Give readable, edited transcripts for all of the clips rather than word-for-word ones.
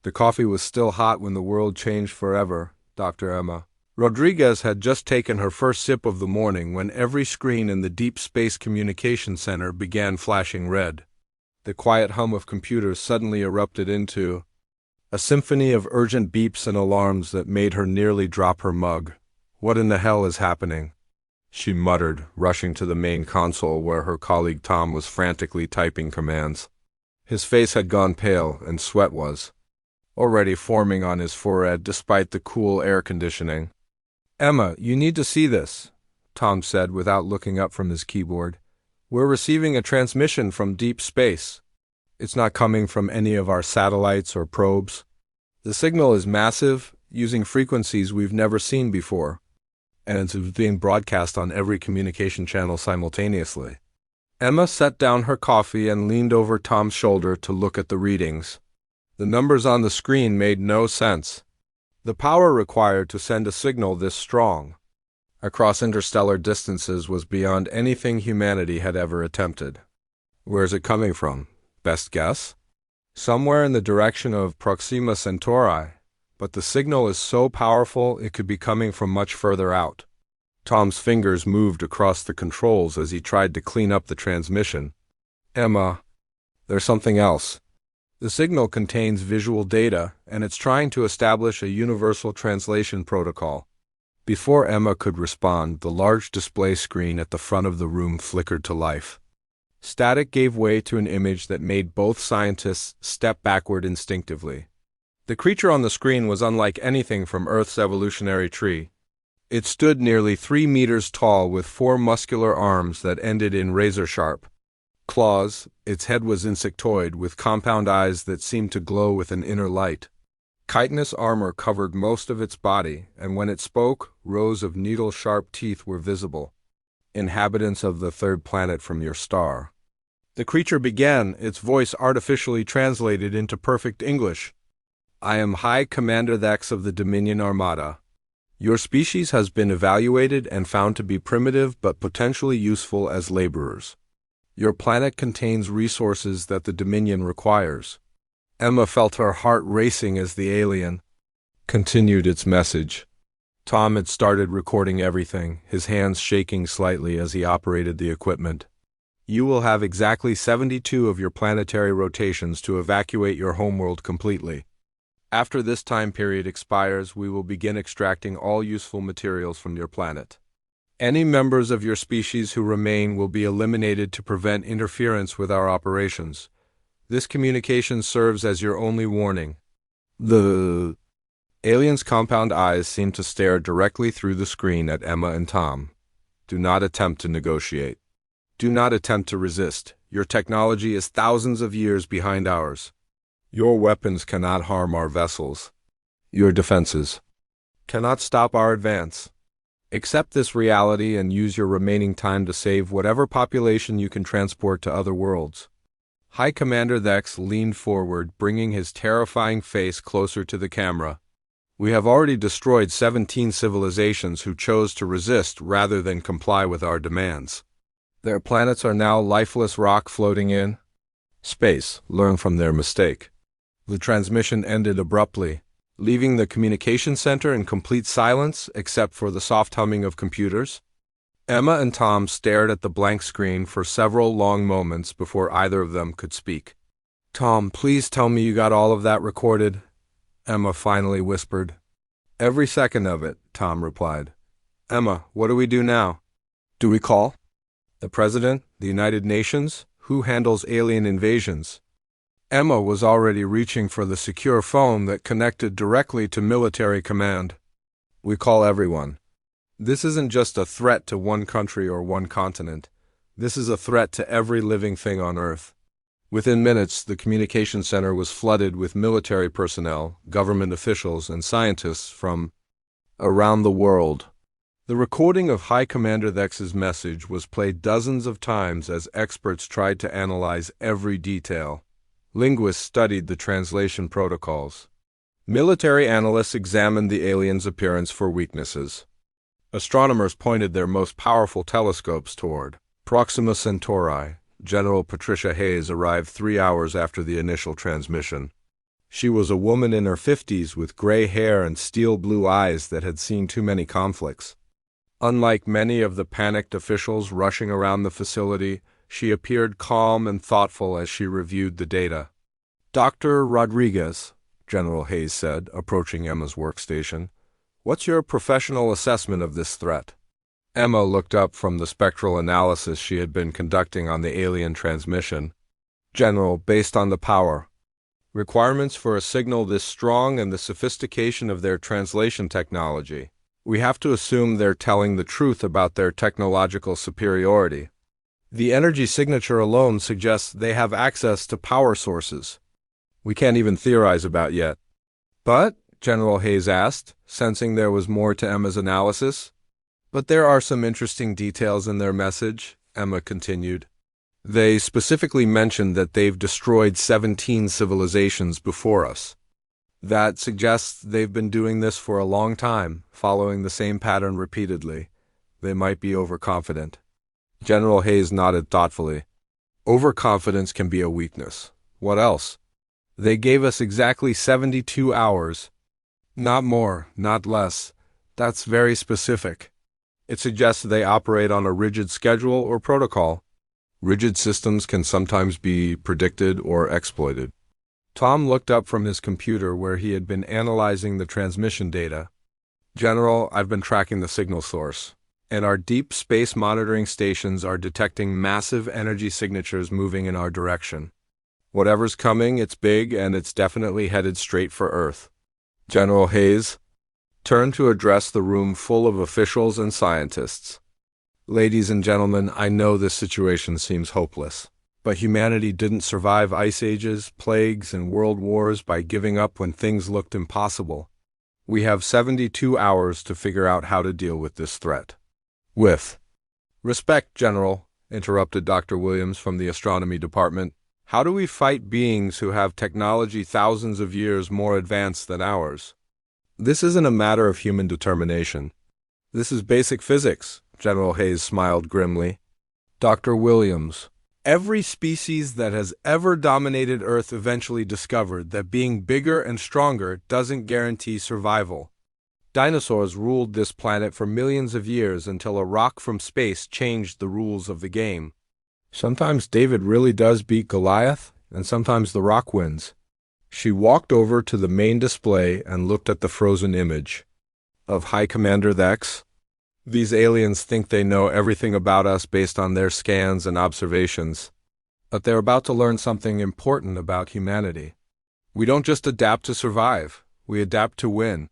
The coffee was still hot when the world changed forever, Dr. Emma. Rodriguez had just taken her first sip of the morning when every screen in the Deep Space Communication Center began flashing red. The quiet hum of computers suddenly erupted into a symphony of urgent beeps and alarms that made her nearly drop her mug. "What in the hell is happening?" she muttered, rushing to the main console where her colleague Tom was frantically typing commands. His face had gone pale, and sweat was already forming on his forehead despite the cool air conditioning. "Emma, you need to see this," Tom said without looking up from his keyboard. "We're receiving a transmission from deep space. It's not coming from any of our satellites or probes. The signal is massive, using frequencies we've never seen before, and it's being broadcast on every communication channel simultaneously." Emma set down her coffee and leaned over Tom's shoulder to look at the readings. The numbers on the screen made no sense. The power required to send a signal this strong across interstellar distances was beyond anything humanity had ever attempted. Where's it coming from? Best guess? Somewhere in the direction of Proxima Centauri, but the signal is so powerful it could be coming from much further out. Tom's fingers moved across the controls as he tried to clean up the transmission. "Emma, there's something else. The signal contains visual data, and it's trying to establish a universal translation protocol." Before Emma could respond, the large display screen at the front of the room flickered to life. Static gave way to an image that made both scientists step backward instinctively. The creature on the screen was unlike anything from Earth's evolutionary tree. It stood nearly 3 meters tall with 4 muscular arms that ended in razor-sharp claws. Its head was insectoid, with compound eyes that seemed to glow with an inner light. Chitinous armor covered most of its body, and when it spoke, rows of needle-sharp teeth were visible. "Inhabitants of the third planet from your star." The creature began, its voice artificially translated into perfect English. "I am High Commander Thex of the Dominion Armada. Your species has been evaluated and found to be primitive but potentially useful as laborers. Your planet contains resources that the Dominion requires." Emma felt her heart racing as the alien continued its message. Tom had started recording everything, his hands shaking slightly as he operated the equipment. "You will have exactly 72 of your planetary rotations to evacuate your homeworld completely. After this time period expires, we will begin extracting all useful materials from your planet. Any members of your species who remain will be eliminated to prevent interference with our operations. This communication serves as your only warning." The alien's compound eyes seemed to stare directly through the screen at Emma and Tom. "Do not attempt to negotiate. Do not attempt to resist. Your technology is thousands of years behind ours. Your weapons cannot harm our vessels. Your defenses cannot stop our advance. Accept this reality and use your remaining time to save whatever population you can transport to other worlds." High Commander Thex leaned forward, bringing his terrifying face closer to the camera. "We have already destroyed 17 civilizations who chose to resist rather than comply with our demands. Their planets are now lifeless rock floating in space. Learn from their mistake." The transmission ended abruptly, leaving the communication center in complete silence except for the soft humming of computers. Emma and Tom stared at the blank screen for several long moments before either of them could speak. "Tom, please tell me you got all of that recorded," Emma finally whispered. "Every second of it," Tom replied. "Emma, what do we do now? Do we call the President, the United Nations? Who handles alien invasions?" Emma was already reaching for the secure phone that connected directly to military command. "We call everyone. This isn't just a threat to one country or one continent. This is a threat to every living thing on Earth." Within minutes, the communication center was flooded with military personnel, government officials, and scientists from around the world. The recording of High Commander Thex's message was played dozens of times as experts tried to analyze every detail. Linguists studied the translation protocols. Military analysts examined the alien's appearance for weaknesses. Astronomers pointed their most powerful telescopes toward Proxima Centauri. General Patricia Hayes arrived 3 hours after the initial transmission. She was a woman in her 50s with gray hair and steel blue eyes that had seen too many conflicts. Unlike many of the panicked officials rushing around the facility, she appeared calm and thoughtful as she reviewed the data. "Dr. Rodriguez," General Hayes said, approaching Emma's workstation, "what's your professional assessment of this threat?" Emma looked up from the spectral analysis she had been conducting on the alien transmission. "General, based on the power, requirements for a signal this strong and the sophistication of their translation technology, we have to assume they're telling the truth about their technological superiority. The energy signature alone suggests they have access to power sources we can't even theorize about yet." "But," General Hayes asked, sensing there was more to Emma's analysis. "But there are some interesting details in their message," Emma continued. "They specifically mentioned that they've destroyed 17 civilizations before us. That suggests they've been doing this for a long time, following the same pattern repeatedly. They might be overconfident." General Hayes nodded thoughtfully. "Overconfidence can be a weakness. What else?" "They gave us exactly 72 hours. Not more, not less. That's very specific. It suggests they operate on a rigid schedule or protocol. Rigid systems can sometimes be predicted or exploited." Tom looked up from his computer where he had been analyzing the transmission data. "General, I've been tracking the signal source, and our deep space monitoring stations are detecting massive energy signatures moving in our direction. Whatever's coming, it's big, and it's definitely headed straight for Earth." General Hayes turned to address the room full of officials and scientists. "Ladies and gentlemen, I know this situation seems hopeless, but humanity didn't survive ice ages, plagues, and world wars by giving up when things looked impossible. We have 72 hours to figure out how to deal with this threat." "With respect, General," interrupted Dr. Williams from the astronomy department, "how do we fight beings who have technology thousands of years more advanced than ours? This isn't a matter of human determination. This is basic physics." General Hayes smiled grimly. "Dr. Williams, every species that has ever dominated Earth eventually discovered that being bigger and stronger doesn't guarantee survival. Dinosaurs ruled this planet for millions of years until a rock from space changed the rules of the game. Sometimes David really does beat Goliath, and sometimes the rock wins." She walked over to the main display and looked at the frozen image of High Commander Thex. "These aliens think they know everything about us based on their scans and observations, but they're about to learn something important about humanity. We don't just adapt to survive, we adapt to win."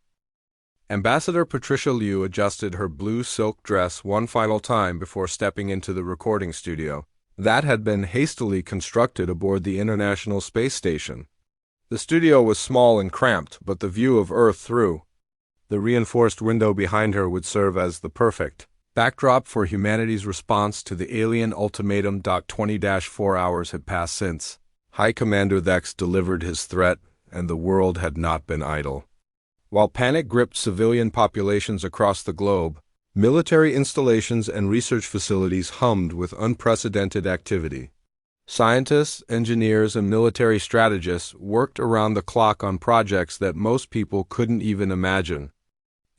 Ambassador Patricia Liu adjusted her blue silk dress one final time before stepping into the recording studio that had been hastily constructed aboard the International Space Station. The studio was small and cramped, but the view of Earth through the reinforced window behind her would serve as the perfect backdrop for humanity's response to the alien ultimatum. 20-4 hours had passed since High Commander Thex delivered his threat, and the world had not been idle. While panic gripped civilian populations across the globe, military installations and research facilities hummed with unprecedented activity. Scientists, engineers, and military strategists worked around the clock on projects that most people couldn't even imagine.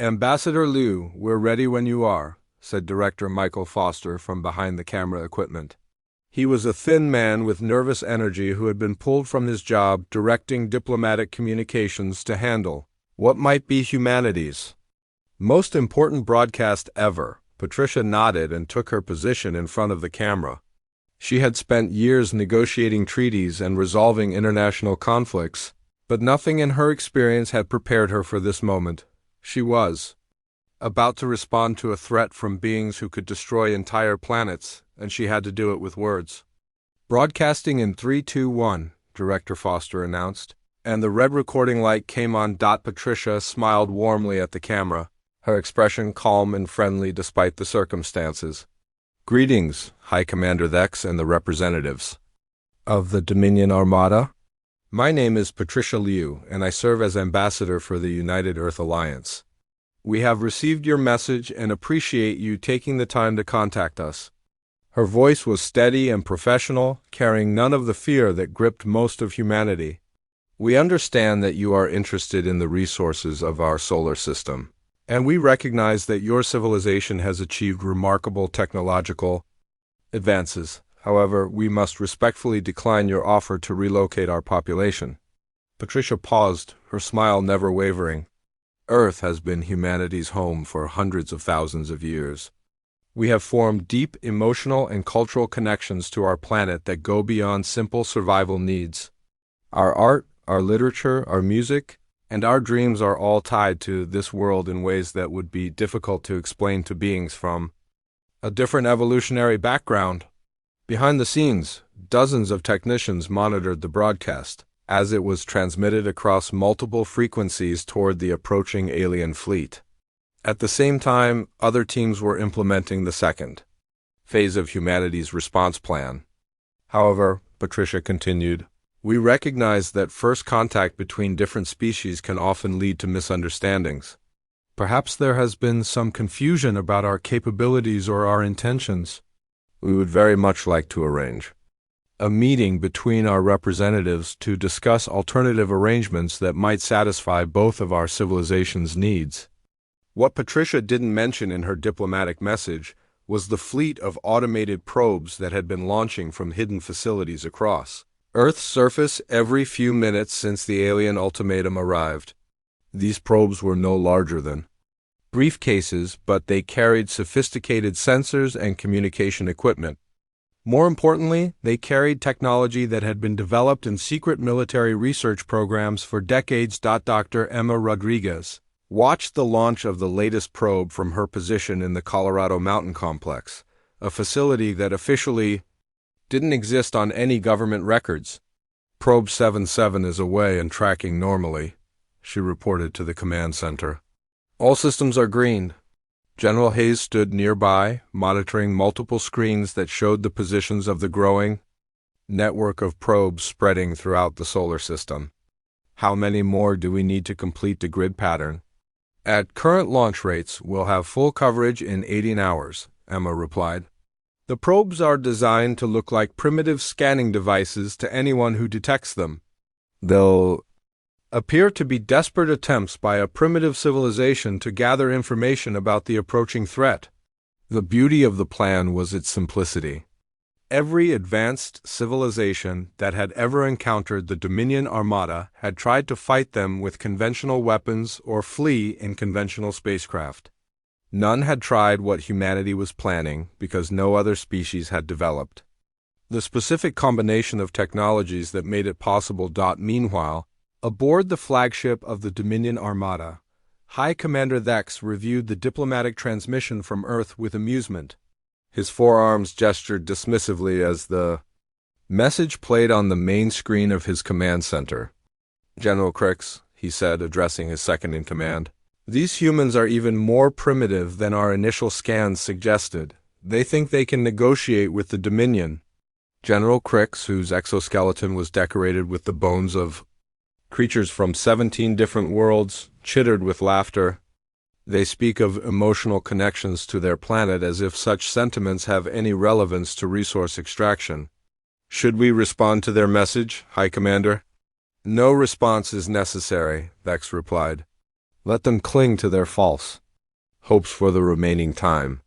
"Ambassador Liu, we're ready when you are," said Director Michael Foster from behind the camera equipment. He was a thin man with nervous energy who had been pulled from his job directing diplomatic communications to handle what might be humanity's most important broadcast ever. Patricia nodded and took her position in front of the camera. She had spent years negotiating treaties and resolving international conflicts, but nothing in her experience had prepared her for this moment. She was about to respond to a threat from beings who could destroy entire planets, and she had to do it with words. "Broadcasting in 3, 2, 1, Director Foster announced, and the red recording light came on. Patricia smiled warmly at the camera, her expression calm and friendly despite the circumstances. "Greetings, High Commander Thex and the representatives of the Dominion Armada. My name is Patricia Liu, and I serve as ambassador for the United Earth Alliance. We have received your message and appreciate you taking the time to contact us." Her voice was steady and professional, carrying none of the fear that gripped most of humanity. We understand that you are interested in the resources of our solar system, and we recognize that your civilization has achieved remarkable technological advances. However, we must respectfully decline your offer to relocate our population." Patricia paused, her smile never wavering. Earth has been humanity's home for hundreds of thousands of years. We have formed deep emotional and cultural connections to our planet that go beyond simple survival needs. Our art, our literature, our music, and our dreams are all tied to this world in ways that would be difficult to explain to beings from a different evolutionary background. Behind the scenes, dozens of technicians monitored the broadcast as it was transmitted across multiple frequencies toward the approaching alien fleet. At the same time, other teams were implementing the second phase of humanity's response plan. However, Patricia continued, we recognize that first contact between different species can often lead to misunderstandings. Perhaps there has been some confusion about our capabilities or our intentions. We would very much like to arrange a meeting between our representatives to discuss alternative arrangements that might satisfy both of our civilizations' needs. What Patricia didn't mention in her diplomatic message was the fleet of automated probes that had been launching from hidden facilities across Earth's surface every few minutes since the alien ultimatum arrived. These probes were no larger than briefcases, but they carried sophisticated sensors and communication equipment. More importantly, they carried technology that had been developed in secret military research programs for decades. Dr. Emma Rodriguez watched the launch of the latest probe from her position in the Colorado Mountain Complex, a facility that officially didn't exist on any government records. Probe 77 is away and tracking normally, she reported to the command center. All systems are green. General Hayes stood nearby, monitoring multiple screens that showed the positions of the growing network of probes spreading throughout the solar system. How many more do we need to complete the grid pattern? At current launch rates, we'll have full coverage in 18 hours, Emma replied. The probes are designed to look like primitive scanning devices to anyone who detects them. They'll appear to be desperate attempts by a primitive civilization to gather information about the approaching threat. The beauty of the plan was its simplicity. Every advanced civilization that had ever encountered the Dominion Armada had tried to fight them with conventional weapons or flee in conventional spacecraft. None had tried what humanity was planning because no other species had developed the specific combination of technologies that made it possible. Meanwhile, aboard the flagship of the Dominion Armada, High Commander Thex reviewed the diplomatic transmission from Earth with amusement. His forearms gestured dismissively as the message played on the main screen of his command center. "General Crix," he said, addressing his second-in-command, "these humans are even more primitive than our initial scans suggested. They think they can negotiate with the Dominion." General Crix, whose exoskeleton was decorated with the bones of creatures from 17 different worlds, chittered with laughter. They speak of emotional connections to their planet as if such sentiments have any relevance to resource extraction. "Should we respond to their message, High Commander?" "No response is necessary," Vex replied. "Let them cling to their false hopes for the remaining time.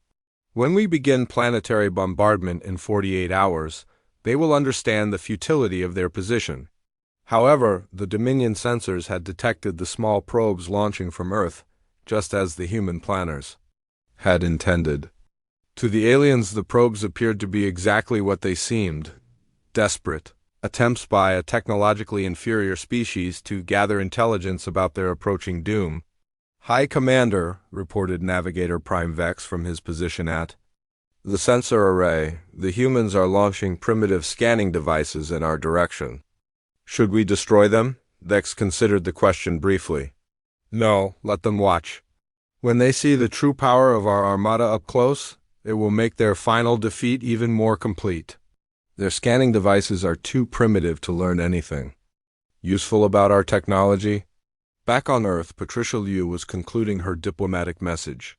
When we begin planetary bombardment in 48 hours, they will understand the futility of their position." However, the Dominion sensors had detected the small probes launching from Earth, just as the human planners had intended. To the aliens, the probes appeared to be exactly what they seemed: desperate attempts by a technologically inferior species to gather intelligence about their approaching doom. "High Commander," reported Navigator Prime Vex from his position at the sensor array, "the humans are launching primitive scanning devices in our direction. Should we destroy them?" Vex considered the question briefly. "No, let them watch. When they see the true power of our armada up close, it will make their final defeat even more complete. Their scanning devices are too primitive to learn anything useful about our technology." Back on Earth, Patricia Liu was concluding her diplomatic message.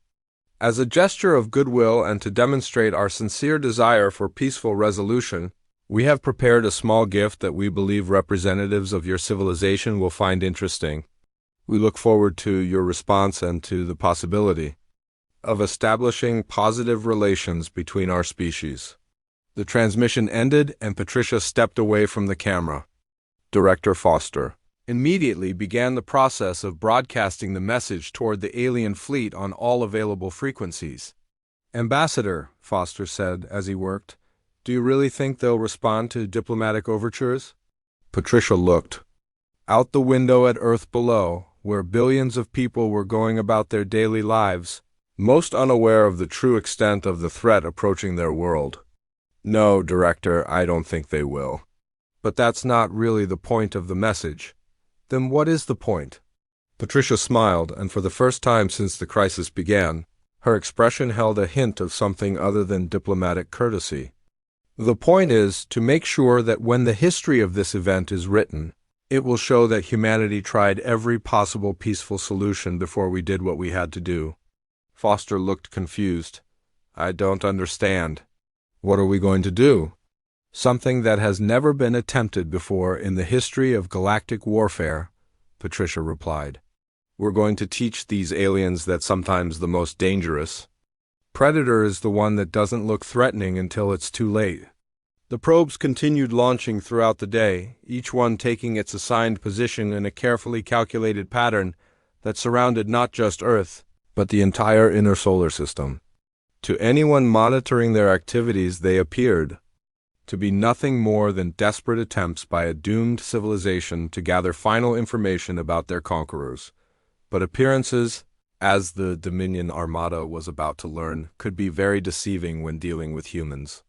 "As a gesture of goodwill and to demonstrate our sincere desire for peaceful resolution, We have prepared a small gift that we believe representatives of your civilization will find interesting. We look forward to your response and to the possibility of establishing positive relations between our species." The transmission ended and Patricia stepped away from the camera. Director Foster immediately began the process of broadcasting the message toward the alien fleet on all available frequencies. "Ambassador," Foster said as he worked, "do you really think they'll respond to diplomatic overtures?" Patricia looked out the window at Earth below, where billions of people were going about their daily lives, most unaware of the true extent of the threat approaching their world. "No, Director, I don't think they will." "But that's not really the point of the message. Then what is the point?" Patricia smiled, and for the first time since the crisis began, her expression held a hint of something other than diplomatic courtesy. "The point is to make sure that when the history of this event is written, it will show that humanity tried every possible peaceful solution before we did what we had to do." Foster looked confused. "I don't understand." "What are we going to do?" "Something that has never been attempted before in the history of galactic warfare," Patricia replied. "We're going to teach these aliens that sometimes the most dangerous predator is the one that doesn't look threatening until it's too late." The probes continued launching throughout the day, each one taking its assigned position in a carefully calculated pattern that surrounded not just Earth, but the entire inner solar system. To anyone monitoring their activities, they appeared to be nothing more than desperate attempts by a doomed civilization to gather final information about their conquerors. But appearances, as the Dominion Armada was about to learn, could be very deceiving when dealing with humans.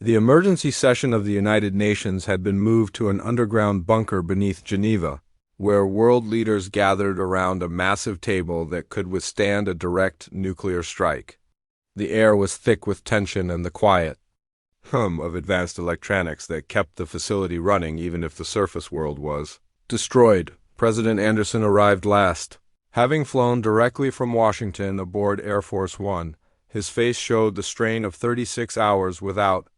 The emergency session of the United Nations had been moved to an underground bunker beneath Geneva, where world leaders gathered around a massive table that could withstand a direct nuclear strike. The air was thick with tension and the quiet hum of advanced electronics that kept the facility running even if the surface world was destroyed. President Anderson arrived last. Having flown directly from Washington aboard Air Force One, his face showed the strain of 36 hours without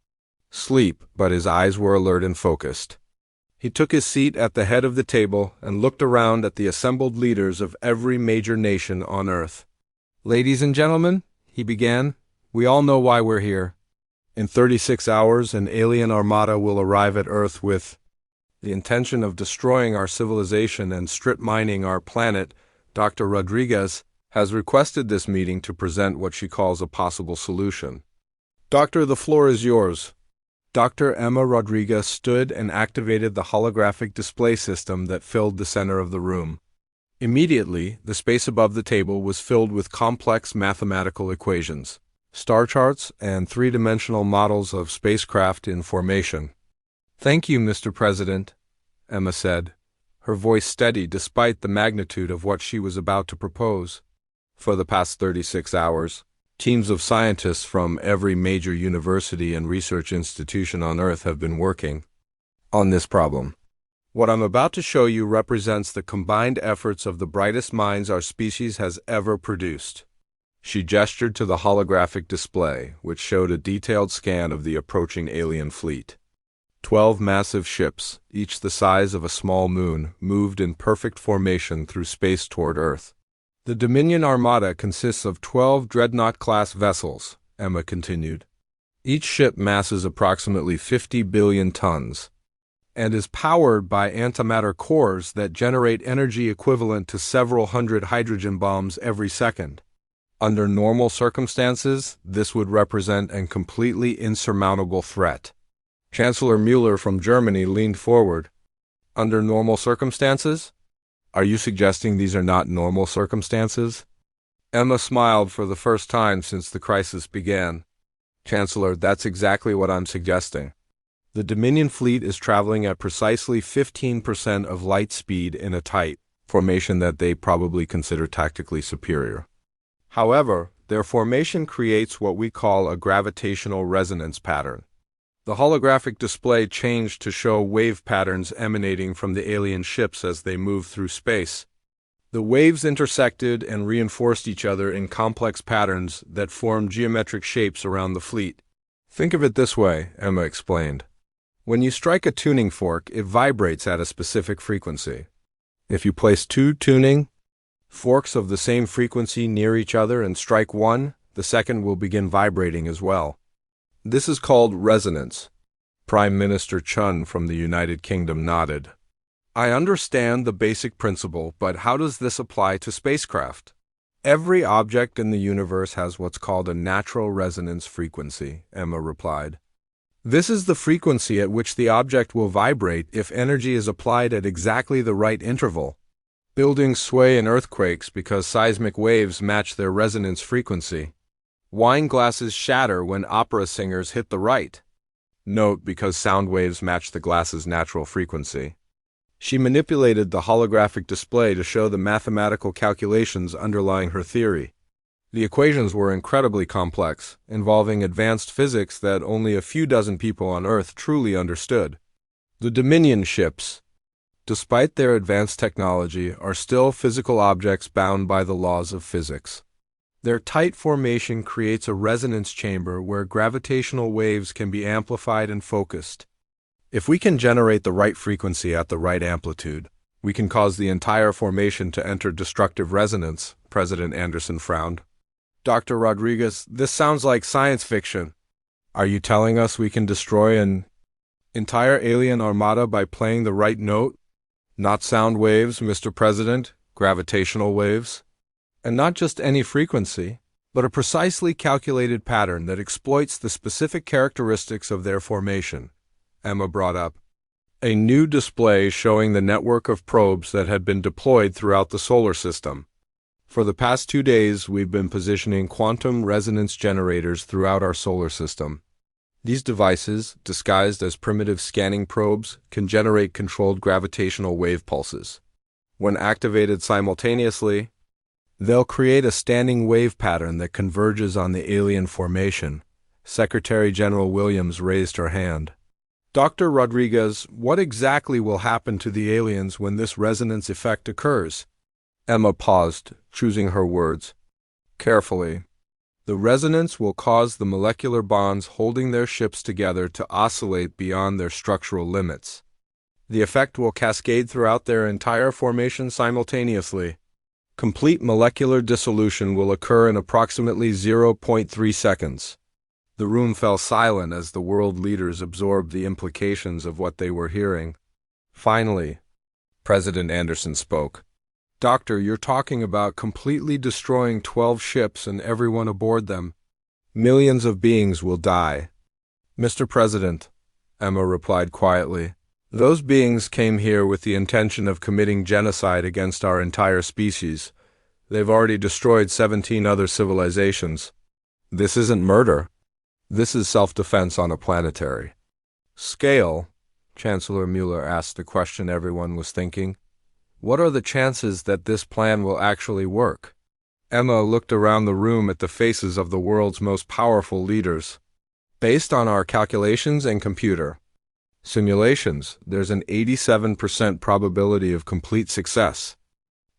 sleep, but his eyes were alert and focused. He took his seat at the head of the table and looked around at the assembled leaders of every major nation on Earth. "Ladies and gentlemen," he began, "we all know why we're here. In 36 hours, an alien armada will arrive at Earth with the intention of destroying our civilization and strip mining our planet. Dr. Rodriguez has requested this meeting to present what she calls a possible solution." "Doctor, the floor is yours." Dr. Emma Rodriguez stood and activated the holographic display system that filled the center of the room. Immediately, the space above the table was filled with complex mathematical equations, star charts, and three-dimensional models of spacecraft in formation. "Thank you, Mr. President," Emma said, her voice steady despite the magnitude of what she was about to propose. For the past 36 hours, teams of scientists from every major university and research institution on Earth have been working on this problem. What I'm about to show you represents the combined efforts of the brightest minds our species has ever produced. She gestured to the holographic display, which showed a detailed scan of the approaching alien fleet. 12 massive ships, each the size of a small moon, moved in perfect formation through space toward Earth. "The Dominion Armada consists of 12 dreadnought-class vessels," Emma continued. "Each ship masses approximately 50 billion tons and is powered by antimatter cores that generate energy equivalent to several hundred hydrogen bombs every second. Under normal circumstances, this would represent a completely insurmountable threat." Chancellor Mueller from Germany leaned forward. "Under normal circumstances? Are you suggesting these are not normal circumstances?" Emma smiled for the first time since the crisis began. "Chancellor, that's exactly what I'm suggesting. The Dominion fleet is traveling at precisely 15% of light speed in a tight formation that they probably consider tactically superior. However, their formation creates what we call a gravitational resonance pattern." The holographic display changed to show wave patterns emanating from the alien ships as they moved through space. The waves intersected and reinforced each other in complex patterns that formed geometric shapes around the fleet. "Think of it this way," Emma explained. When you strike a tuning fork, it vibrates at a specific frequency. If you place two tuning forks of the same frequency near each other and strike one, the second will begin vibrating as well. This is called resonance. Prime Minister Chun from the United Kingdom nodded. I understand the basic principle, but how does this apply to spacecraft? Every object in the universe has what's called a natural resonance frequency, Emma replied. This is the frequency at which the object will vibrate if energy is applied at exactly the right interval. Buildings sway in earthquakes because seismic waves match their resonance frequency. Wine glasses shatter when opera singers hit the right note because sound waves match the glass's natural frequency. She manipulated the holographic display to show the mathematical calculations underlying her theory. The equations were incredibly complex, involving advanced physics that only a few dozen people on Earth truly understood. The Dominion ships, despite their advanced technology, are still physical objects bound by the laws of physics. Their tight formation creates a resonance chamber where gravitational waves can be amplified and focused. If we can generate the right frequency at the right amplitude, we can cause the entire formation to enter destructive resonance, President Anderson frowned. Dr. Rodriguez, this sounds like science fiction. Are you telling us we can destroy an entire alien armada by playing the right note? Not sound waves, Mr. President, gravitational waves. And not just any frequency, but a precisely calculated pattern that exploits the specific characteristics of their formation, Emma brought up. A new display showing the network of probes that had been deployed throughout the solar system. For the past 2 days, we've been positioning quantum resonance generators throughout our solar system. These devices, disguised as primitive scanning probes, can generate controlled gravitational wave pulses. When activated simultaneously, they'll create a standing wave pattern that converges on the alien formation. Secretary General Williams raised her hand. Dr. Rodriguez, what exactly will happen to the aliens when this resonance effect occurs? Emma paused, choosing her words carefully. The resonance will cause the molecular bonds holding their ships together to oscillate beyond their structural limits. The effect will cascade throughout their entire formation simultaneously. Complete molecular dissolution will occur in approximately 0.3 seconds. The room fell silent as the world leaders absorbed the implications of what they were hearing. Finally, President Anderson spoke. Doctor, you're talking about completely destroying 12 ships and everyone aboard them. Millions of beings will die. Mr. President, Emma replied quietly, those beings came here with the intention of committing genocide against our entire species. They've already destroyed 17 other civilizations. This isn't murder. This is self-defense on a planetary scale. Chancellor Mueller asked the question everyone was thinking. What are the chances that this plan will actually work? Emma looked around the room at the faces of the world's most powerful leaders. Based on our calculations and computer simulations, there's an 87% probability of complete success,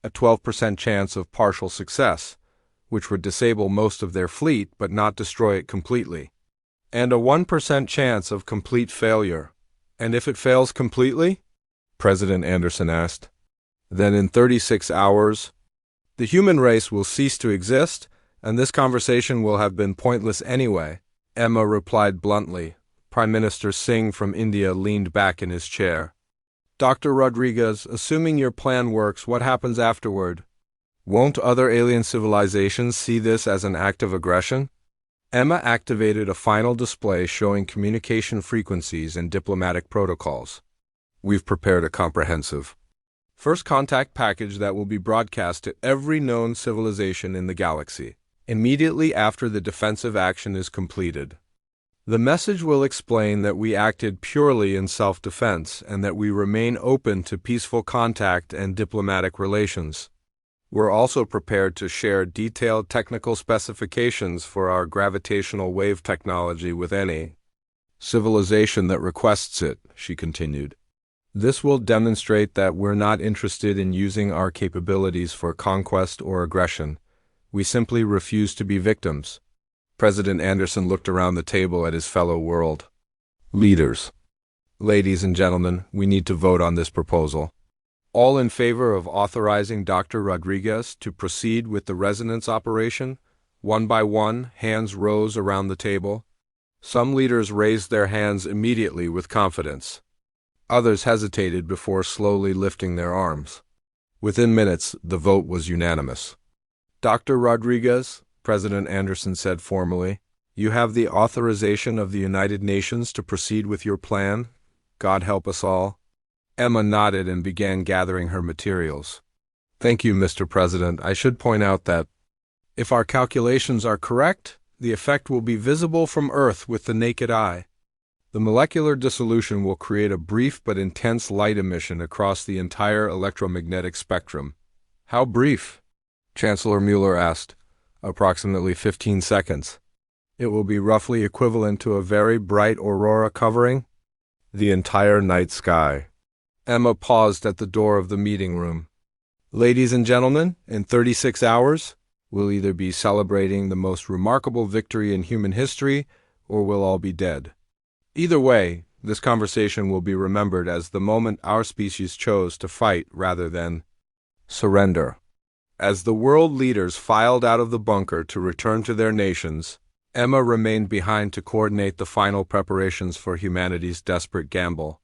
a 12% chance of partial success, which would disable most of their fleet but not destroy it completely, and a 1% chance of complete failure. And if it fails completely? President Anderson asked. Then in 36 hours, the human race will cease to exist, and this conversation will have been pointless anyway, Emma replied bluntly. Prime Minister Singh from India leaned back in his chair. Dr. Rodriguez, assuming your plan works, what happens afterward? Won't other alien civilizations see this as an act of aggression? Emma activated a final display showing communication frequencies and diplomatic protocols. We've prepared a comprehensive first contact package that will be broadcast to every known civilization in the galaxy, immediately after the defensive action is completed. The message will explain that we acted purely in self-defense and that we remain open to peaceful contact and diplomatic relations. We're also prepared to share detailed technical specifications for our gravitational wave technology with any civilization that requests it, she continued. This will demonstrate that we're not interested in using our capabilities for conquest or aggression. We simply refuse to be victims. President Anderson looked around the table at his fellow world leaders. Ladies and gentlemen, we need to vote on this proposal. All in favor of authorizing Dr. Rodriguez to proceed with the resonance operation? One by one, hands rose around the table. Some leaders raised their hands immediately with confidence. Others hesitated before slowly lifting their arms. Within minutes, the vote was unanimous. Dr. Rodriguez, President Anderson said formally, you have the authorization of the United Nations to proceed with your plan. God help us all. Emma nodded and began gathering her materials. Thank you, Mr. President. I should point out that, if our calculations are correct, the effect will be visible from Earth with the naked eye. The molecular dissolution will create a brief but intense light emission across the entire electromagnetic spectrum. How brief? Chancellor Mueller asked. Approximately 15 seconds. It will be roughly equivalent to a very bright aurora covering the entire night sky. Emma paused at the door of the meeting room. Ladies and gentlemen, in 36 hours, we'll either be celebrating the most remarkable victory in human history, or we'll all be dead. Either way, this conversation will be remembered as the moment our species chose to fight rather than surrender. As the world leaders filed out of the bunker to return to their nations, Emma remained behind to coordinate the final preparations for humanity's desperate gamble.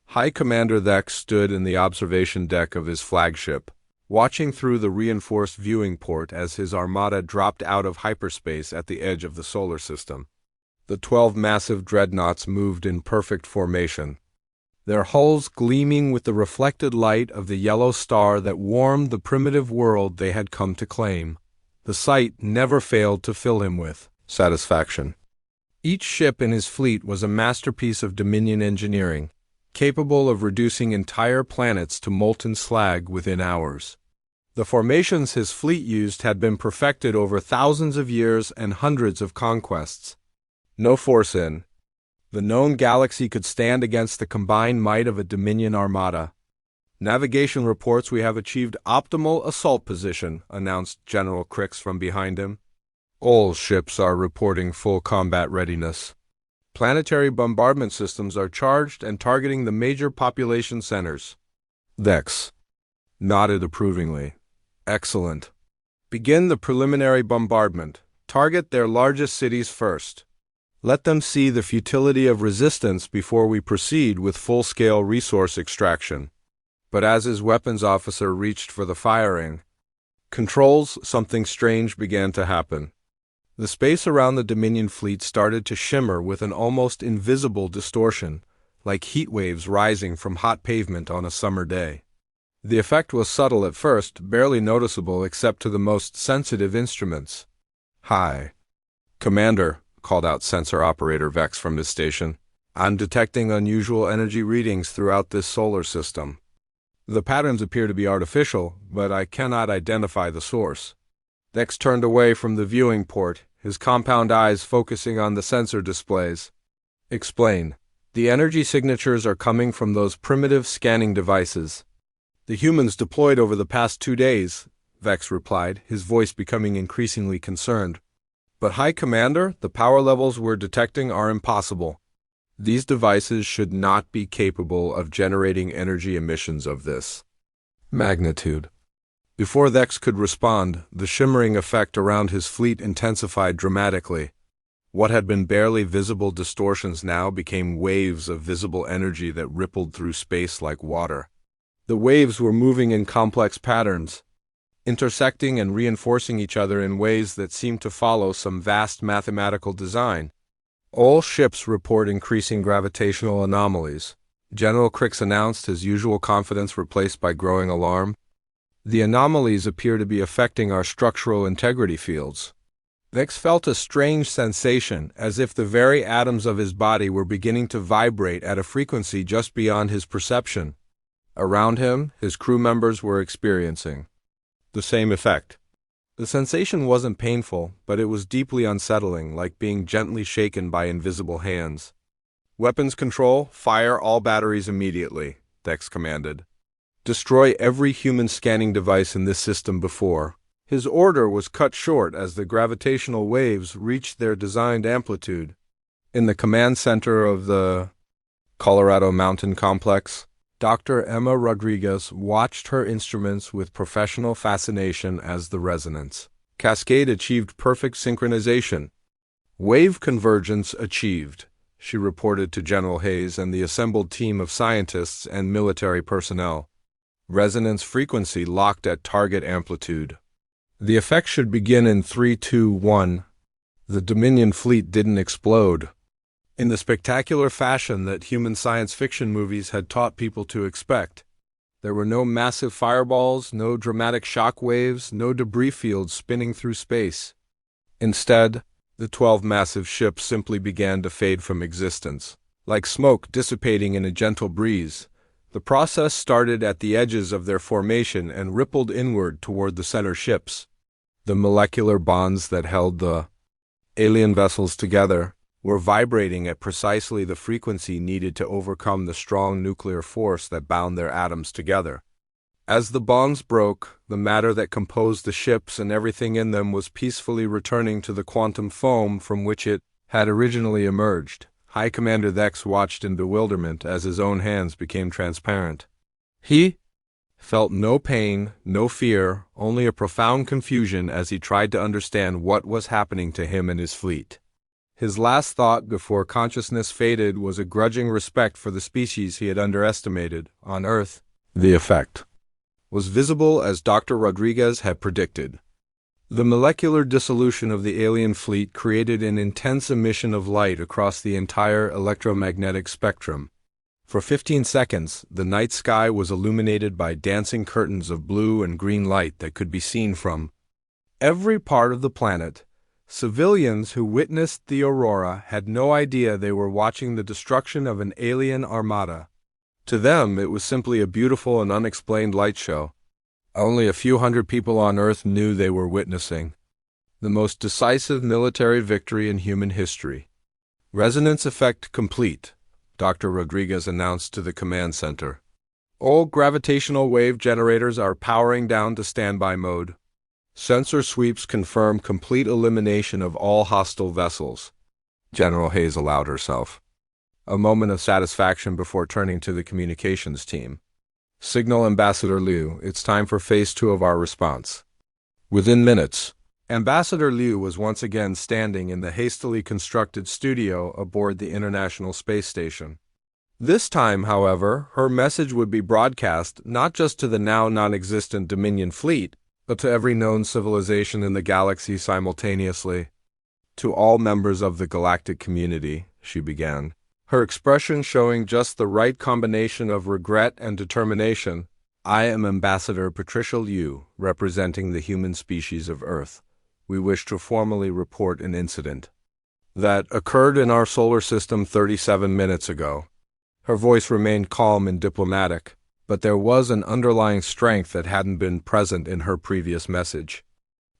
High Commander Vex stood in the observation deck of his flagship, watching through the reinforced viewing port as his armada dropped out of hyperspace at the edge of the solar system. The 12 massive dreadnoughts moved in perfect formation, their hulls gleaming with the reflected light of the yellow star that warmed the primitive world they had come to claim. The sight never failed to fill him with satisfaction. Each ship in his fleet was a masterpiece of Dominion engineering, capable of reducing entire planets to molten slag within hours. The formations his fleet used had been perfected over thousands of years and hundreds of conquests. No force in the known galaxy could stand against the combined might of a Dominion armada. Navigation reports we have achieved optimal assault position, announced General Crix from behind him. All ships are reporting full combat readiness. Planetary bombardment systems are charged and targeting the major population centers. Vex nodded approvingly. Excellent. Begin the preliminary bombardment. Target their largest cities first. Let them see the futility of resistance before we proceed with full-scale resource extraction. But as his weapons officer reached for the firing controls, something strange began to happen. The space around the Dominion fleet started to shimmer with an almost invisible distortion, like heat waves rising from hot pavement on a summer day. The effect was subtle at first, barely noticeable except to the most sensitive instruments. Hi, Commander, called out sensor operator Vex from his station. I'm detecting unusual energy readings throughout this solar system. The patterns appear to be artificial, but I cannot identify the source. Vex turned away from the viewing port, his compound eyes focusing on the sensor displays. Explain. The energy signatures are coming from those primitive scanning devices. The humans deployed over the past 2 days, Vex replied, his voice becoming increasingly concerned. But High Commander, the power levels we're detecting are impossible. These devices should not be capable of generating energy emissions of this magnitude. Before Vex could respond, the shimmering effect around his fleet intensified dramatically. What had been barely visible distortions now became waves of visible energy that rippled through space like water. The waves were moving in complex patterns, intersecting and reinforcing each other in ways that seemed to follow some vast mathematical design. All ships report increasing gravitational anomalies. General Crix announced, his usual confidence replaced by growing alarm. The anomalies appear to be affecting our structural integrity fields. Vex felt a strange sensation, as if the very atoms of his body were beginning to vibrate at a frequency just beyond his perception. Around him, his crew members were experiencing the same effect. The sensation wasn't painful, but it was deeply unsettling, like being gently shaken by invisible hands. Weapons control, fire all batteries immediately, Vex commanded. Destroy every human scanning device in this system before. His order was cut short as the gravitational waves reached their designed amplitude. In the command center of the Colorado Mountain Complex. Dr. Emma Rodriguez watched her instruments with professional fascination as the resonance cascade achieved perfect synchronization. Wave convergence achieved, she reported to General Hayes and the assembled team of scientists and military personnel. Resonance frequency locked at target amplitude. The effect should begin in 3, 2, 1. The Dominion fleet didn't explode in the spectacular fashion that human science fiction movies had taught people to expect. There were no massive fireballs, no dramatic shock waves, no debris fields spinning through space. Instead, the 12 massive ships simply began to fade from existence, like smoke dissipating in a gentle breeze. The process started at the edges of their formation and rippled inward toward the center ships. The molecular bonds that held the alien vessels together were vibrating at precisely the frequency needed to overcome the strong nuclear force that bound their atoms together. As the bonds broke, the matter that composed the ships and everything in them was peacefully returning to the quantum foam from which it had originally emerged. High Commander Thex watched in bewilderment as his own hands became transparent. He felt no pain, no fear, only a profound confusion as he tried to understand what was happening to him and his fleet. His last thought before consciousness faded was a grudging respect for the species he had underestimated on Earth. The effect was visible as Dr. Rodriguez had predicted. The molecular dissolution of the alien fleet created an intense emission of light across the entire electromagnetic spectrum. For 15 seconds, the night sky was illuminated by dancing curtains of blue and green light that could be seen from every part of the planet. Civilians who witnessed the aurora had no idea they were watching the destruction of an alien armada. To them, it was simply a beautiful and unexplained light show. Only a few hundred people on Earth knew they were witnessing the most decisive military victory in human history. Resonance effect complete, Dr. Rodriguez announced to the command center. All gravitational wave generators are powering down to standby mode. Sensor sweeps confirm complete elimination of all hostile vessels. General Hayes allowed herself a moment of satisfaction before turning to the communications team. Signal Ambassador Liu, it's time for Phase 2 of our response. Within minutes, Ambassador Liu was once again standing in the hastily constructed studio aboard the International Space Station. This time, however, her message would be broadcast not just to the now non-existent Dominion fleet, but to every known civilization in the galaxy simultaneously. To all members of the galactic community, she began, her expression showing just the right combination of regret and determination. I am Ambassador Patricia Liu, representing the human species of Earth. We wish to formally report an incident that occurred in our solar system 37 minutes ago. Her voice remained calm and diplomatic, but there was an underlying strength that hadn't been present in her previous message.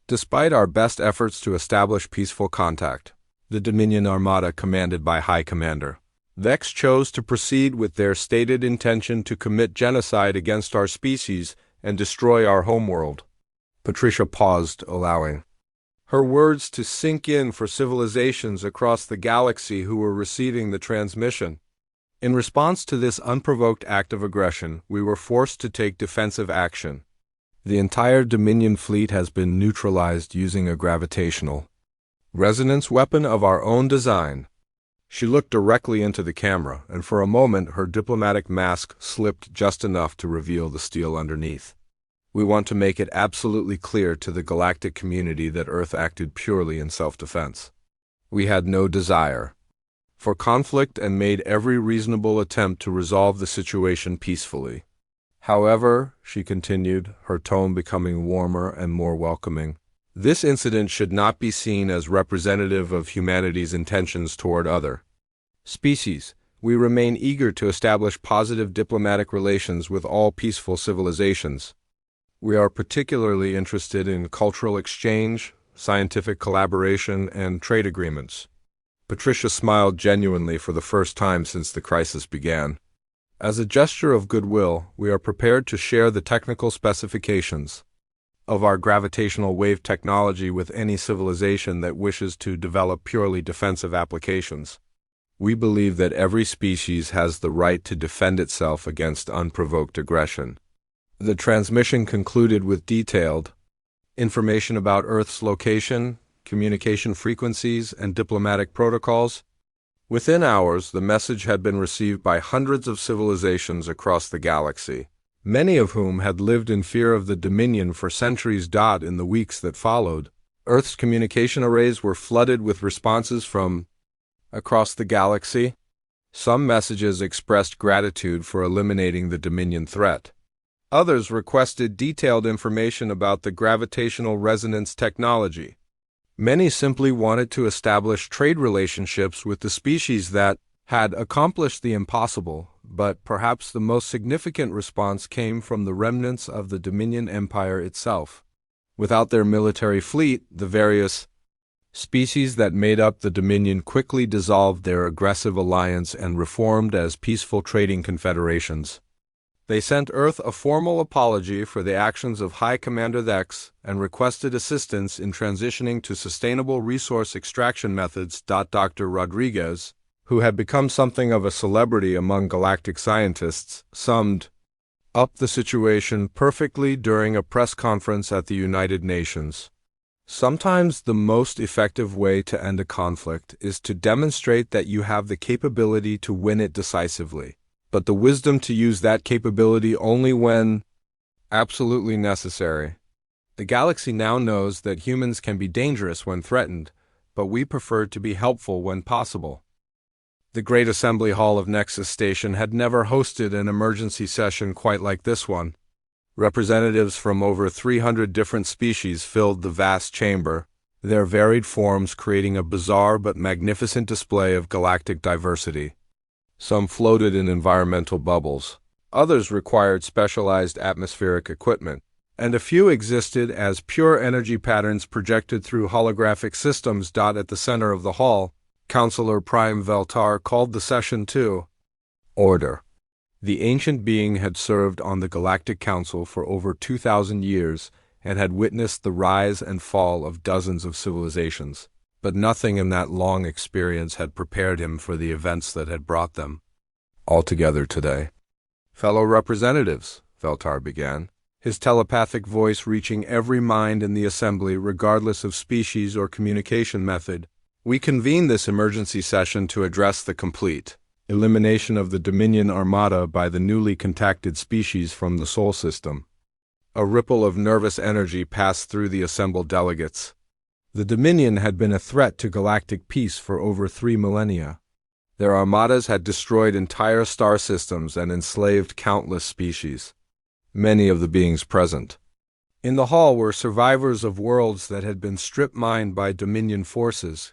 Despite our best efforts to establish peaceful contact, the Dominion Armada commanded by High Commander Vex chose to proceed with their stated intention to commit genocide against our species and destroy our homeworld. Patricia paused, allowing her words to sink in for civilizations across the galaxy who were receiving the transmission. In response to this unprovoked act of aggression, we were forced to take defensive action. The entire Dominion fleet has been neutralized using a gravitational resonance weapon of our own design. She looked directly into the camera, and for a moment her diplomatic mask slipped just enough to reveal the steel underneath. We want to make it absolutely clear to the galactic community that Earth acted purely in self-defense. We had no desire for conflict and made every reasonable attempt to resolve the situation peacefully. However, she continued, her tone becoming warmer and more welcoming, this incident should not be seen as representative of humanity's intentions toward other species. We remain eager to establish positive diplomatic relations with all peaceful civilizations. We are particularly interested in cultural exchange, scientific collaboration, and trade agreements. Patricia smiled genuinely for the first time since the crisis began. As a gesture of goodwill, we are prepared to share the technical specifications of our gravitational wave technology with any civilization that wishes to develop purely defensive applications. We believe that every species has the right to defend itself against unprovoked aggression. The transmission concluded with detailed information about Earth's location, communication frequencies, and diplomatic protocols. Within hours, the message had been received by hundreds of civilizations across the galaxy, many of whom had lived in fear of the Dominion for centuries. In the weeks that followed, Earth's communication arrays were flooded with responses from across the galaxy. Some messages expressed gratitude for eliminating the Dominion threat. Others requested detailed information about the gravitational resonance technology. Many simply wanted to establish trade relationships with the species that had accomplished the impossible, but perhaps the most significant response came from the remnants of the Dominion Empire itself. Without their military fleet, the various species that made up the Dominion quickly dissolved their aggressive alliance and reformed as peaceful trading confederations. They sent Earth a formal apology for the actions of High Commander Thex and requested assistance in transitioning to sustainable resource extraction methods. Dr. Rodriguez, who had become something of a celebrity among galactic scientists, summed up the situation perfectly during a press conference at the United Nations. Sometimes the most effective way to end a conflict is to demonstrate that you have the capability to win it decisively, but the wisdom to use that capability only when absolutely necessary. The galaxy now knows that humans can be dangerous when threatened, but we prefer to be helpful when possible. The Great Assembly Hall of Nexus Station had never hosted an emergency session quite like this one. Representatives from over 300 different species filled the vast chamber, their varied forms creating a bizarre but magnificent display of galactic diversity. Some floated in environmental bubbles, others required specialized atmospheric equipment, and a few existed as pure energy patterns projected through holographic systems. At the center of the hall, Counselor Prime Veltar called the session to order. The ancient being had served on the Galactic Council for over 2,000 years and had witnessed the rise and fall of dozens of civilizations, but nothing in that long experience had prepared him for the events that had brought them all together today. Fellow representatives, Veltar began, his telepathic voice reaching every mind in the assembly regardless of species or communication method. We convene this emergency session to address the complete elimination of the Dominion Armada by the newly contacted species from the Sol system. A ripple of nervous energy passed through the assembled delegates. The Dominion had been a threat to galactic peace for over 3 millennia. Their armadas had destroyed entire star systems and enslaved countless species, many of the beings present. In the hall were survivors of worlds that had been strip-mined by Dominion forces.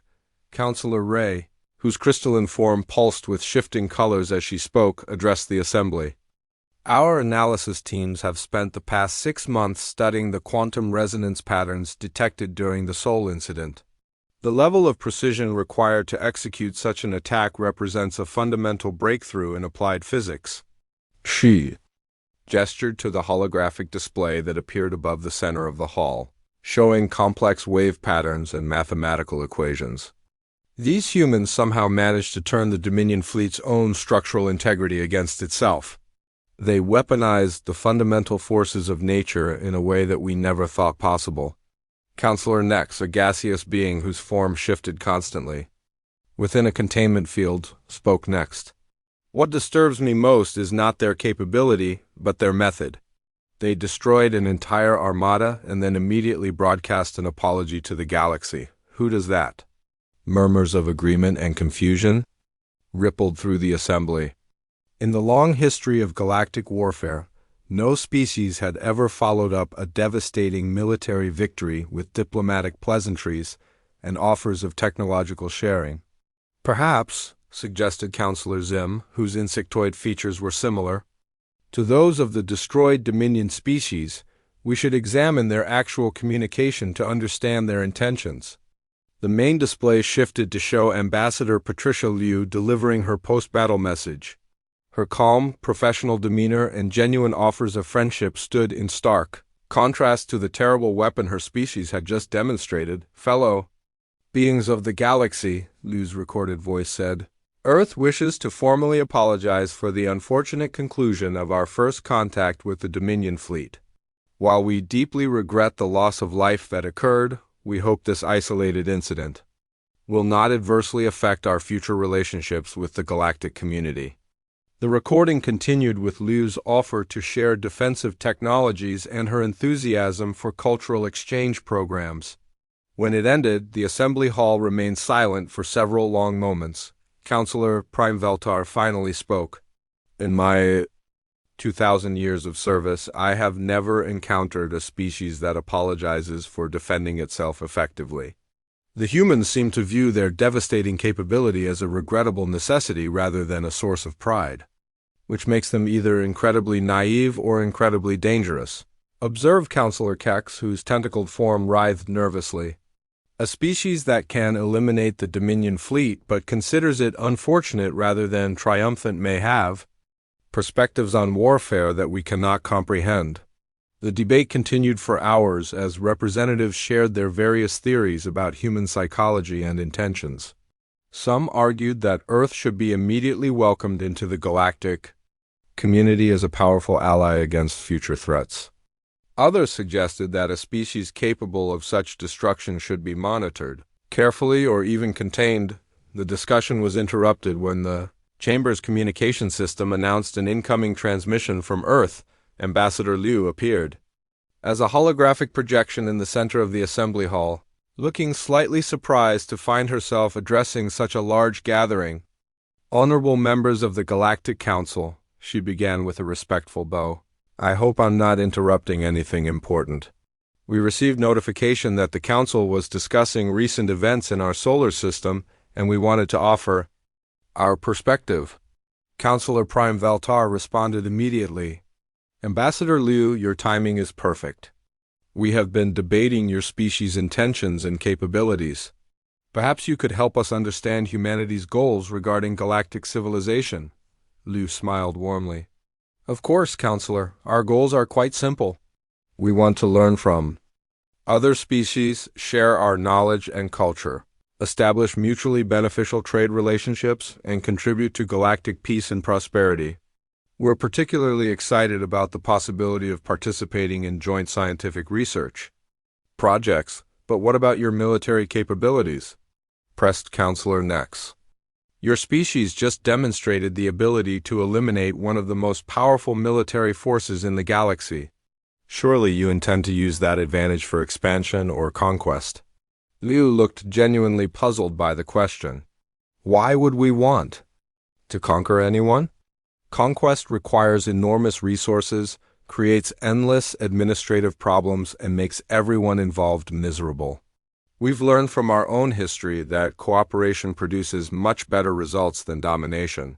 Counselor Ray, whose crystalline form pulsed with shifting colors as she spoke, addressed the assembly. Our analysis teams have spent the past 6 months studying the quantum resonance patterns detected during the Sol incident. The level of precision required to execute such an attack represents a fundamental breakthrough in applied physics. She gestured to the holographic display that appeared above the center of the hall, showing complex wave patterns and mathematical equations. These humans somehow managed to turn the Dominion fleet's own structural integrity against itself. They weaponized the fundamental forces of nature in a way that we never thought possible. Counselor Nex, a gaseous being whose form shifted constantly within a containment field, spoke next. What disturbs me most is not their capability, but their method. They destroyed an entire armada and then immediately broadcast an apology to the galaxy. Who does that? Murmurs of agreement and confusion rippled through the assembly. In the long history of galactic warfare, no species had ever followed up a devastating military victory with diplomatic pleasantries and offers of technological sharing. Perhaps, suggested Counselor Zim, whose insectoid features were similar to those of the destroyed Dominion species, we should examine their actual communication to understand their intentions. The main display shifted to show Ambassador Patricia Liu delivering her post-battle message. Her calm, professional demeanor and genuine offers of friendship stood in stark contrast to the terrible weapon her species had just demonstrated. Fellow beings of the galaxy, Liu's recorded voice said, Earth wishes to formally apologize for the unfortunate conclusion of our first contact with the Dominion fleet. While we deeply regret the loss of life that occurred, we hope this isolated incident will not adversely affect our future relationships with the galactic community. The recording continued with Liu's offer to share defensive technologies and her enthusiasm for cultural exchange programs. When it ended, the assembly hall remained silent for several long moments. Counselor Prime Veltar finally spoke. In my 2,000 years of service, I have never encountered a species that apologizes for defending itself effectively. The humans seem to view their devastating capability as a regrettable necessity rather than a source of pride, which makes them either incredibly naive or incredibly dangerous. Observe Counselor Kex, whose tentacled form writhed nervously. A species that can eliminate the Dominion fleet but considers it unfortunate rather than triumphant may have perspectives on warfare that we cannot comprehend. The debate continued for hours as representatives shared their various theories about human psychology and intentions. Some argued that Earth should be immediately welcomed into the galactic community as a powerful ally against future threats. Others suggested that a species capable of such destruction should be monitored carefully or even contained. The discussion was interrupted when the Chamber's communication system announced an incoming transmission from Earth. Ambassador Liu appeared as a holographic projection in the center of the assembly hall, looking slightly surprised to find herself addressing such a large gathering. Honorable members of the Galactic Council, she began with a respectful bow. I hope I'm not interrupting anything important. We received notification that the Council was discussing recent events in our solar system, and we wanted to offer our perspective. Counselor Prime Veltar responded immediately. Ambassador Liu, your timing is perfect. We have been debating your species' intentions and capabilities. Perhaps you could help us understand humanity's goals regarding galactic civilization. Liu smiled warmly. Of course, Counselor. Our goals are quite simple. We want to learn from other species, share our knowledge and culture, establish mutually beneficial trade relationships, and contribute to galactic peace and prosperity. We're particularly excited about the possibility of participating in joint scientific research projects. But what about your military capabilities? Pressed Counselor Nex. Your species just demonstrated the ability to eliminate one of the most powerful military forces in the galaxy. Surely you intend to use that advantage for expansion or conquest. Liu looked genuinely puzzled by the question. Why would we want to conquer anyone? Conquest requires enormous resources, creates endless administrative problems, and makes everyone involved miserable. We've learned from our own history that cooperation produces much better results than domination.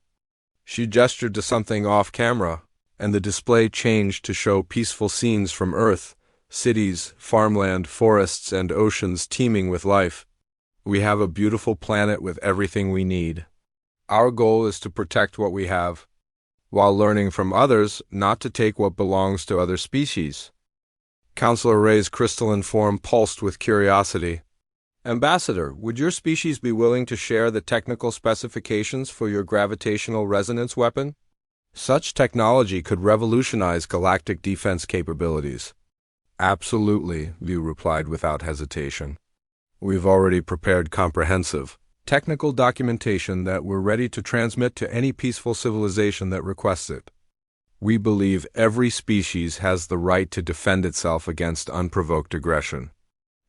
She gestured to something off-camera, and the display changed to show peaceful scenes from Earth, cities, farmland, forests, and oceans teeming with life. We have a beautiful planet with everything we need. Our goal is to protect what we have, while learning from others not to take what belongs to other species. Counselor Ray's crystalline form pulsed with curiosity. Ambassador, would your species be willing to share the technical specifications for your gravitational resonance weapon? Such technology could revolutionize galactic defense capabilities. Absolutely, Liu replied without hesitation. We've already prepared comprehensive technical documentation that we're ready to transmit to any peaceful civilization that requests it. We believe every species has the right to defend itself against unprovoked aggression.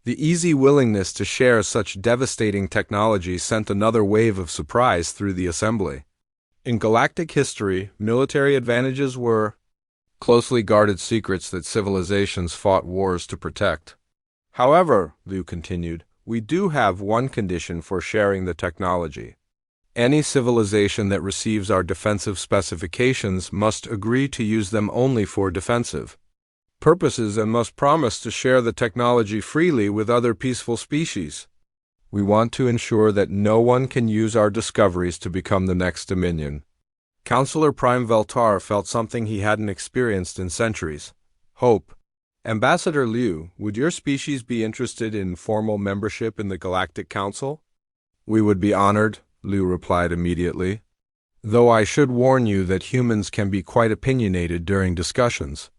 The easy willingness to share such devastating technology sent another wave of surprise through the assembly. In galactic history, military advantages were closely guarded secrets that civilizations fought wars to protect. However, Liu continued, we do have one condition for sharing the technology. Any civilization that receives our defensive specifications must agree to use them only for defensive purposes and must promise to share the technology freely with other peaceful species. We want to ensure that no one can use our discoveries to become the next Dominion. Counselor Prime Veltar felt something he hadn't experienced in centuries: hope. Ambassador Liu, would your species be interested in formal membership in the Galactic Council? We would be honored. Liu replied immediately. Though I should warn you that humans can be quite opinionated during discussions.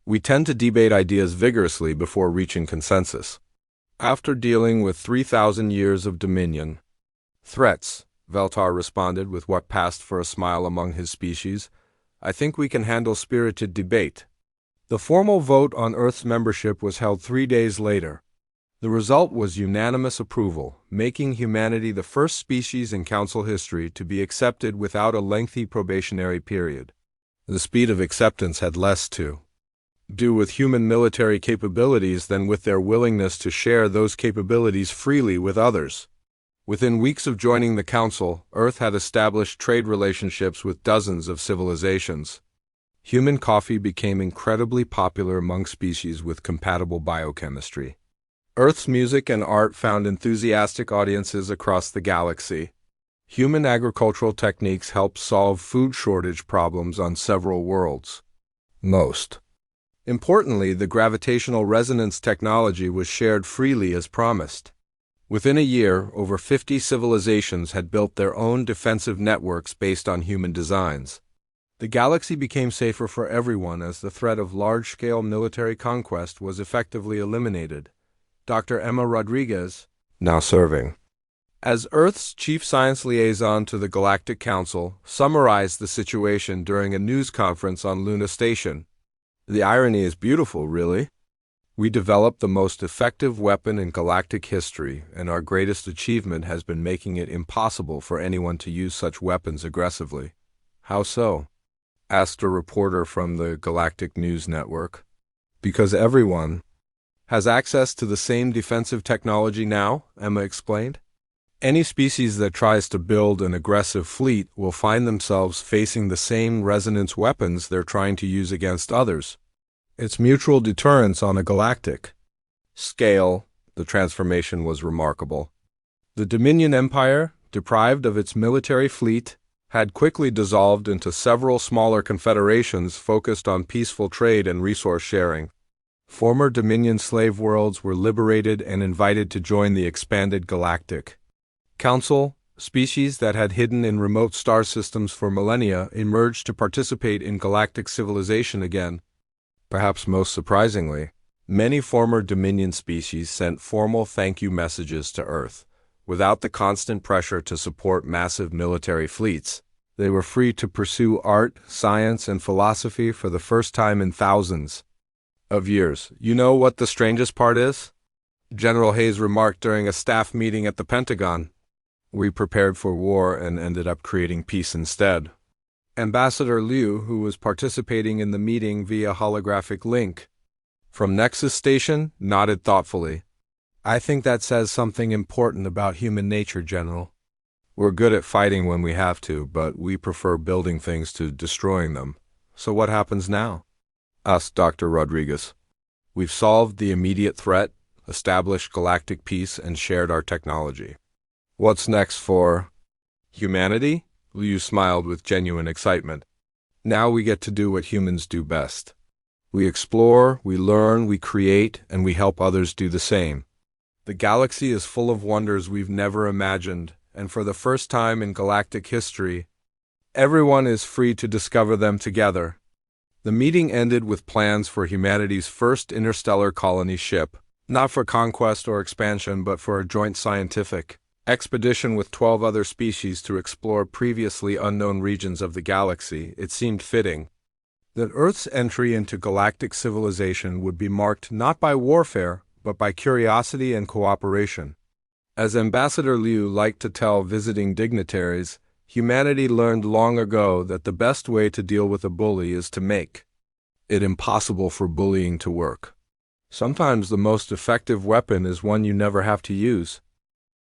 We tend to debate ideas vigorously before reaching consensus. After dealing with 3,000 years of dominion threats, Veltar responded with what passed for a smile among his species, I think we can handle spirited debate. The formal vote on Earth's membership was held 3 days later. The result was unanimous approval, making humanity the first species in Council history to be accepted without a lengthy probationary period. The speed of acceptance had less to do with human military capabilities than with their willingness to share those capabilities freely with others. Within weeks of joining the Council, Earth had established trade relationships with dozens of civilizations. Human coffee became incredibly popular among species with compatible biochemistry. Earth's music and art found enthusiastic audiences across the galaxy. Human agricultural techniques helped solve food shortage problems on several worlds. Most importantly, the gravitational resonance technology was shared freely as promised. Within a year, over 50 civilizations had built their own defensive networks based on human designs. The galaxy became safer for everyone as the threat of large-scale military conquest was effectively eliminated. Dr. Emma Rodriguez, now serving as Earth's chief science liaison to the Galactic Council, summarized the situation during a news conference on Luna Station. The irony is beautiful, really. We developed the most effective weapon in galactic history, and our greatest achievement has been making it impossible for anyone to use such weapons aggressively. How so? Asked a reporter from the Galactic News Network. Because everyone has access to the same defensive technology now, Emma explained. Any species that tries to build an aggressive fleet will find themselves facing the same resonance weapons they're trying to use against others. It's mutual deterrence on a galactic scale. The transformation was remarkable. The Dominion Empire, deprived of its military fleet, had quickly dissolved into several smaller confederations focused on peaceful trade and resource sharing. Former Dominion slave worlds were liberated and invited to join the expanded Galactic Council. Species that had hidden in remote star systems for millennia emerged to participate in galactic civilization again. Perhaps most surprisingly, many former Dominion species sent formal thank you messages to Earth. Without the constant pressure to support massive military fleets, they were free to pursue art, science, and philosophy for the first time in thousands of years. You know what the strangest part is? General Hayes remarked during a staff meeting at the Pentagon. We prepared for war and ended up creating peace instead. Ambassador Liu, who was participating in the meeting via holographic link from Nexus Station, nodded thoughtfully. I think that says something important about human nature, General. We're good at fighting when we have to, but we prefer building things to destroying them. So what happens now? Asked Dr. Rodriguez. We've solved the immediate threat, established galactic peace, and shared our technology. What's next for humanity? Liu smiled with genuine excitement. Now we get to do what humans do best. We explore, we learn, we create, and we help others do the same. The galaxy is full of wonders we've never imagined, and for the first time in galactic history, everyone is free to discover them together. The meeting ended with plans for humanity's first interstellar colony ship, not for conquest or expansion, but for a joint scientific expedition with 12 other species to explore previously unknown regions of the galaxy. It seemed fitting that Earth's entry into galactic civilization would be marked not by warfare, but by curiosity and cooperation. As Ambassador Liu liked to tell visiting dignitaries, humanity learned long ago that the best way to deal with a bully is to make it impossible for bullying to work. Sometimes the most effective weapon is one you never have to use.